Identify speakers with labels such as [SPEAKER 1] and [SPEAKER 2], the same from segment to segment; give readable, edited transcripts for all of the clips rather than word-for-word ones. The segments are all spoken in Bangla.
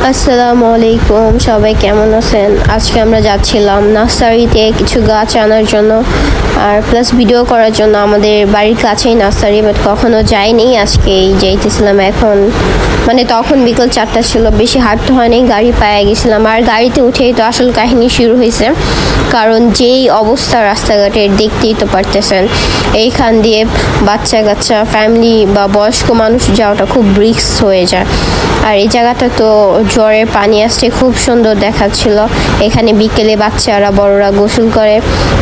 [SPEAKER 1] আসসালামু আলাইকুম, সবাই কেমন আছেন? আজকে আমরা যাচ্ছিলাম নার্সারিতে কিছু গাছ আনার জন্য আর প্লাস ভিডিও করার জন্য। আমাদের বাড়ির কাছেই নার্সারি, বাট কখনো যাইনি, আজকেই যাইতেছিলাম। এখন তখন বিকেল 4টা ছিল, বেশি হাঁটতে হয়নি, গাড়ি পায়ে গেছিলাম। আর গাড়িতে উঠেই তো আসল কাহিনী শুরু হয়েছে, কারণ যেই অবস্থা রাস্তাঘাটের দেখতেই তো পারতেছেন। এইখান দিয়ে বাচ্চা কাচ্চা ফ্যামিলি বা বয়স্ক মানুষ যাওয়াটা খুব রিস্ক হয়ে যায়। আর এই জায়গাটা তো জ্বরের পানি আসছে, খুব সুন্দর দেখাচ্ছিল। এখানে বিকেলে বাচ্চারা বড়রা গোসল করে,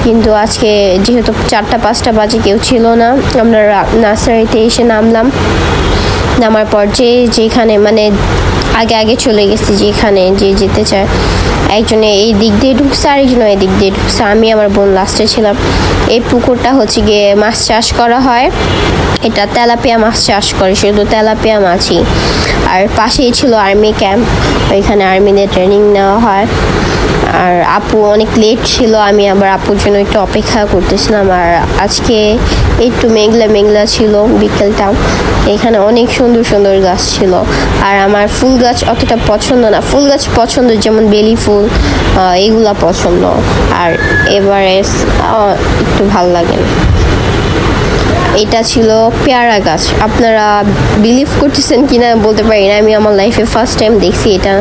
[SPEAKER 1] কিন্তু আজকে যেহেতু 4টা-5টা বাজে কেউ ছিল না, আমরা নার্সারিতে এসে নামার পর যেখানে আগে আগে চলে গেছি, যেখানে যে যেতে চায়। একজনে এই দিক দিয়ে ঢুকছে, আরেকজন এই দিক দিয়ে ঢুকছে। আমি আমার বোন লাস্টে ছিলাম। এই পুকুরটা হচ্ছে গিয়ে মাছ চাষ করা হয়, এটা তেলাপিয়া মাছ চাষ করে, শুধু তেলাপিয়া মাছই। আর পাশেই ছিল আর্মি ক্যাম্প, ওইখানে আর্মিদের ট্রেনিং নেওয়া হয়। আর আপু অনেক লেট ছিল, আমি আবার আপুর জন্য একটু অপেক্ষা করতেছিলাম। আর আজকে একটু মেঘলা মেঘলা ছিল বিকেলটা। এখানে অনেক সুন্দর সুন্দর গাছ ছিল। আর আমার ফুল গাছ অতটা পছন্দ না, ফুল গাছ পছন্দ যেমন বেলি ফুল, এগুলা পছন্দ। আর এভারেস্ট একটু ভাল লাগে। এটা ছিল পেয়ারা গাছ। আপনারা বিলিভ করতেছেন কিনা বলতে পারি না, আমি আমার লাইফে ফার্স্ট টাইম দেখছি এটা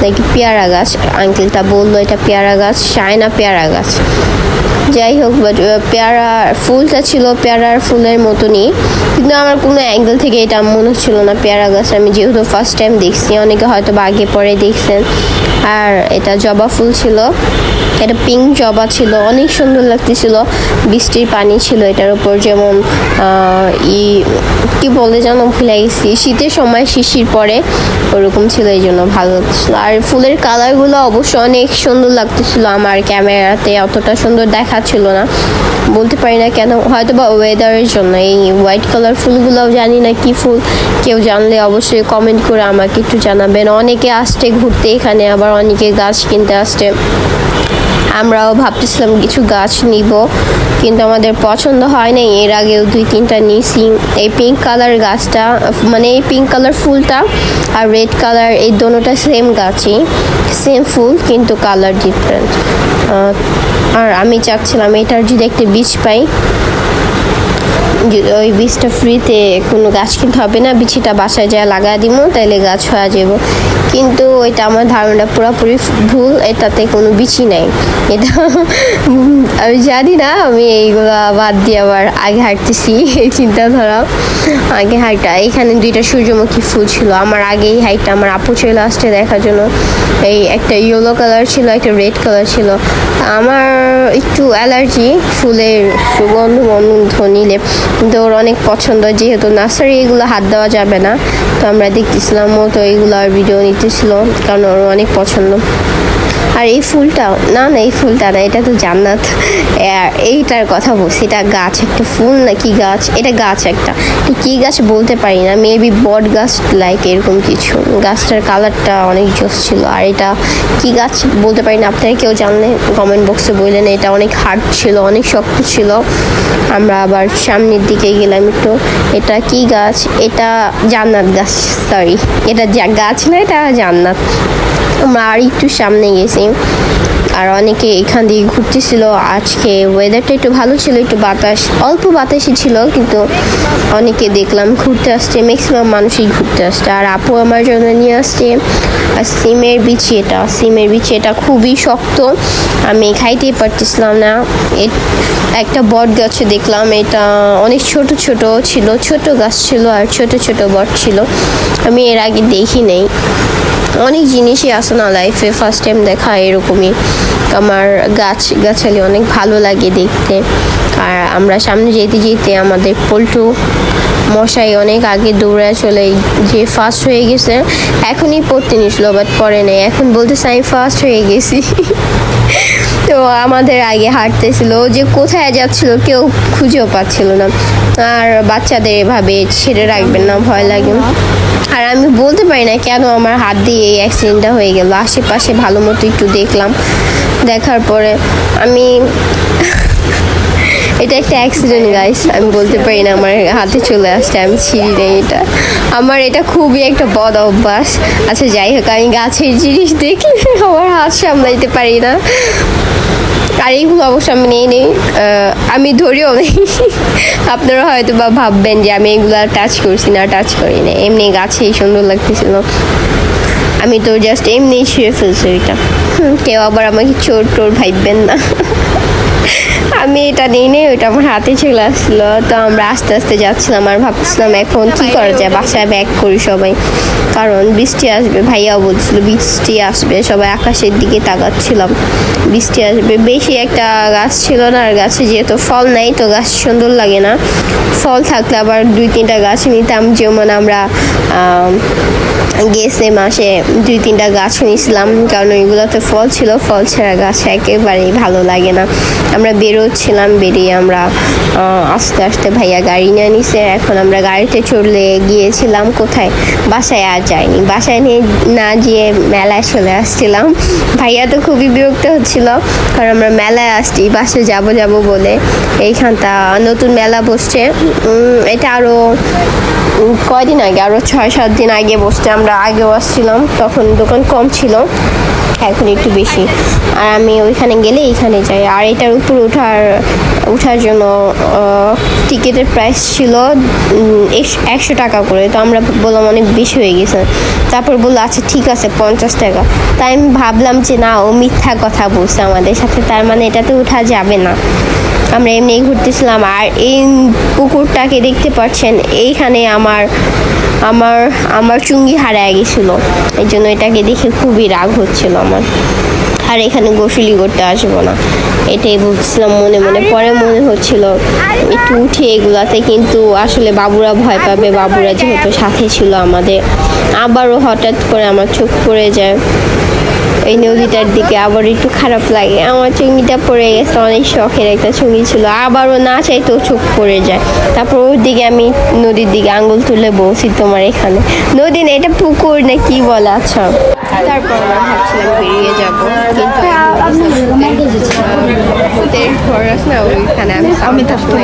[SPEAKER 1] নাকি পেয়ারা গাছ। আঙ্কেলটা বললো এটা পেয়ারা গাছ, চায়না পেয়ারা গাছ। যাই হোক, বাট পেয়ারা ফুলটা ছিল পেয়ারার ফুলের মতনই, কিন্তু আমার কোনো অ্যাঙ্গেল থেকে এটা মনে হচ্ছিল না পেয়ারা গাছ। আমি যেহেতু ফার্স্ট টাইম দেখছি, অনেকে হয়তো বা আগে পরে দেখছেন। আর এটা জবা ফুল ছিল, এটা পিঙ্ক জবা ছিল, অনেক সুন্দর লাগতেছিল। বৃষ্টির পানি ছিল এটার উপর, যেমন কি বলে যেন ভুলে গেছি, শীতের সময় শিশির পরে ওরকম ছিল, এই জন্য ভালো লাগতেছিল। আর ফুলের কালারগুলো অবশ্য অনেক সুন্দর লাগতেছিল, আমার ক্যামেরাতে অতটা সুন্দর দেখাচ্ছিল না, বলতে পারি না কেন, হয়তো বা ওয়েদারের জন্য। এই হোয়াইট কালার ফুলগুলোও জানি না কি ফুল, কেউ জানলে অবশ্যই কমেন্ট করে আমাকে একটু জানাবেন। অনেকে আসছে ঘুরতে এখানে, আবার অনেকে গাছ কিনতে আসছে। আমরাও ভাবতেছিলাম কিছু গাছ নিব, কিন্তু আমাদের পছন্দ হয় নাই। এর আগেও 2-3টা নিয়েছি। এই পিঙ্ক কালার গাছটা, এই পিঙ্ক কালার ফুলটা আর রেড কালার, এই দোনোটা সেম গাছই, সেম ফুল, কিন্তু কালার ডিফারেন্ট। আর আমি চাচ্ছিলাম এটার যদি একটা বীজ পাই, ওই বীজটা ফ্রিতে, কোনো গাছ কিনতে হবে না, বিচিটা বাসায় যা লাগা দিব, তাইলে গাছ হয়ে যাব। কিন্তু ওইটা আমার ধারণা পুরোপুরি ভুল, এটাতে কোনো বিচি নাই। এটা আমি জানি না, আমি এইগুলো বাদ দিয়ে আবার আগে হাঁটতেছি, এই চিন্তাধারা আগে হাঁটা। এখানে 2টা সূর্যমুখী ফুল ছিল, আমার আগেই হাইটটা আমার আপু চলে আসছে দেখার জন্য। এই একটা ইয়েলো কালার ছিল, একটা রেড কালার ছিল। আমার একটু অ্যালার্জি ফুলের সুগন্ধ নিলে, কিন্তু ওর অনেক পছন্দ, যেহেতু নার্সারি এগুলো হাত দেওয়া যাবে না, তো আমরা দেখতেছিলাম, ও তো এইগুলোর ভিডিও নিতেছিল, কারণ ওর অনেক পছন্দ। আর এই ফুলটা এই ফুলটা না, এটা তো জান্নাত। এইটার কথা বলছি, এটা গাছ, একটা ফুল না কি গাছ, এটা গাছ একটা, কি গাছ বলতে পারি না, মেবি বট গাছ লাইক এরকম কিছু। গাছটার কালারটা অনেক জোস ছিল। আর এটা কি গাছ বলতে পারি না, আপনারা কেউ জানলে কমেন্ট বক্সে বললেন। এটা অনেক হার্ড ছিল, অনেক শক্ত ছিল। আমরা আবার সামনের দিকে গেলাম একটু। এটা কি গাছ, এটা জান্নাত গাছ, সরি, এটা গাছ না, এটা জান্নাত। আমরা আর একটু সামনে গেছি, আর অনেকে এখান দিয়ে ঘুরতেছিল। আজকে ওয়েদারটা একটু ভালো ছিল, একটু অল্প বাতাসই ছিল, কিন্তু অনেকে দেখলাম ঘুরতে আসছে, ম্যাক্সিমাম মানুষই ঘুরতে আসছে। আর আপু আমার জন্য নিয়ে আসছে সিমের বিচি। সিমের বিচি, এটা খুবই শক্ত, আমি খাইতেই পারতেছিলাম না। একটা বট গাছে দেখলাম, এটা অনেক ছোট ছোট ছিল, ছোট গাছ ছিল, আর ছোট ছোট বট ছিল, আমি এর আগে দেখি নেই। অনেক জিনিসই আসে না লাইফে, ফার্স্ট টাইম দেখা এরকমই। আমার গাছালি অনেক ভালো লাগে দেখতে। আর আমরা সামনে যেতে যেতে আমাদের পল্টু মশাই অনেক আগে দৌড়ায় চলে যে ফার্স্ট হয়ে গেছে। এখনই পড়তে নিছিল, বাট পরে নেই, এখন বলতেছে আমি ফার্স্ট হয়ে গেছি। তো আমাদের আগে হাঁটতেছিল, যে কোথায় যাচ্ছিল কেউ খুঁজেও পাচ্ছিল না। আর বাচ্চাদের এভাবে ছেড়ে রাখবেন না, ভয় লাগে। আর আমি বলতে পারি না কেন আমার হাত দিয়ে এই অ্যাক্সিডেন্টটা হয়ে গেল। আশেপাশে ভালো মতো একটু দেখলাম, দেখার পরে আমি এটা একটা অ্যাক্সিডেন্ট গাইস, আমি বলতে পারি না আমার হাতে চলে আসছে, আমি ছিঁড়ি নেই এটা। আমার এটা খুবই একটা বদ অভ্যাস। আচ্ছা যাই হোক, আমি গাছের জিনিস দেখলে আমার হাত সামলাইতে পারি না। আর এইগুলো অবশ্য আমি নেই আমি ধরিও নেই। আপনারা হয়তো বা ভাববেন যে আমি এগুলো টাচ করছি না, টাচ করি না, এমনি গাছেই সুন্দর লাগতেছিল, আমি তো জাস্ট এমনি ছিঁড়ে ফেলছি ওইটা। কেউ আবার আমাকে চোর টোর ভাববেন না। আমি এটা নিয়ে নেই, ওইটা আমার হাতে চলে আসলো। তো আমরা আস্তে আস্তে যাচ্ছিলাম আর ভাবছিলাম এখন কি করা যায়, বাসায় ব্যাক করি সবাই, কারণ বৃষ্টি আসবে। ভাইয়াও বলছিল বৃষ্টি আসবে, সবাই আকাশের দিকে তাকাচ্ছিলাম, বৃষ্টি আসবে। বেশি একটা গাছ ছিল না, আর গাছে যেহেতু ফল নাই তো গাছ সুন্দর লাগে না। ফল থাকলে আবার 2-3টা গাছ নিতাম, যেমন আমরা গেছে মাসে 2-3টা গাছ নিয়েছিলাম, কারণ ওইগুলোতে ফল ছিল। ফল ছাড়া গাছ একেবারেই ভালো লাগে না। আমরা বেরোচ্ছিলাম, বেরিয়ে আমরা আস্তে আস্তে ভাইয়া গাড়ি নিয়ে নিছে। এখন আমরা গাড়িতে চড়লে গিয়েছিলাম কোথায়, বাসায় আর যাইনি। বাসায় নিয়ে না গিয়ে মেলায় চলে আসছিলাম। ভাইয়া তো খুবই বিরক্ত হচ্ছিল, কারণ আমরা মেলায় আসছি বাসায় যাব বলে। এইখানটা নতুন মেলা বসছে, এটা আরও কয়দিন আগে, আরও 6-7 দিন আগে বসছে। আমরা আগেও আসছিলাম, তখন দোকান কম ছিল, এখন একটু বেশি। আর আমি ওইখানে গেলে এইখানে যাই। আর এটার উপর ওঠার জন্য টিকিটের প্রাইস ছিল 100 টাকা করে। তো আমরা বললাম অনেক বেশি হয়ে গেছে। তারপর বললো আচ্ছা ঠিক আছে 50 টাকা। তাই আমি ভাবলাম যে না, ও মিথ্যা কথা বলছে আমাদের সাথে, তার মানে এটাতে ওঠা যাবে না। আমরা এমনি ঘুরতেছিলাম। আর এই পুকুরটাকে দেখতে পাচ্ছেন, এইখানে আমার চুঙ্গি হারায় গেছিলো, এই জন্য এটাকে দেখে খুবই রাগ হচ্ছিল আমার। আর এখানে গোসলি করতে আসবো না, এটাই বলছিলাম মনে মনে। পরে মনে হচ্ছিল একটু উঠে এগুলাতে, কিন্তু আসলে বাবুরা ভয় পাবে, বাবুরা যেহেতু সাথে ছিল আমাদের। আবারও হঠাৎ করে আমার চোখ পড়ে যায় এই নদীটার দিকে, আবার একটু খারাপ লাগে। আমার চুঙ্গিটা পড়ে গেছে, অনেক শখের একটা চুঙ্গি ছিল, আবারও না চাইতেও চোখ পড়ে যায়। তারপর ওর দিকে আমি নদীর দিকে আঙুল তুলে বলছি তোমার এখানে নদী না, এটা পুকুর না কি বলে। আচ্ছা, তারপর আমরা ভাবছিলাম বেরিয়ে যাব, কিন্তু ভূতের ঘর আছে না, ওইখানে আমি থাকতে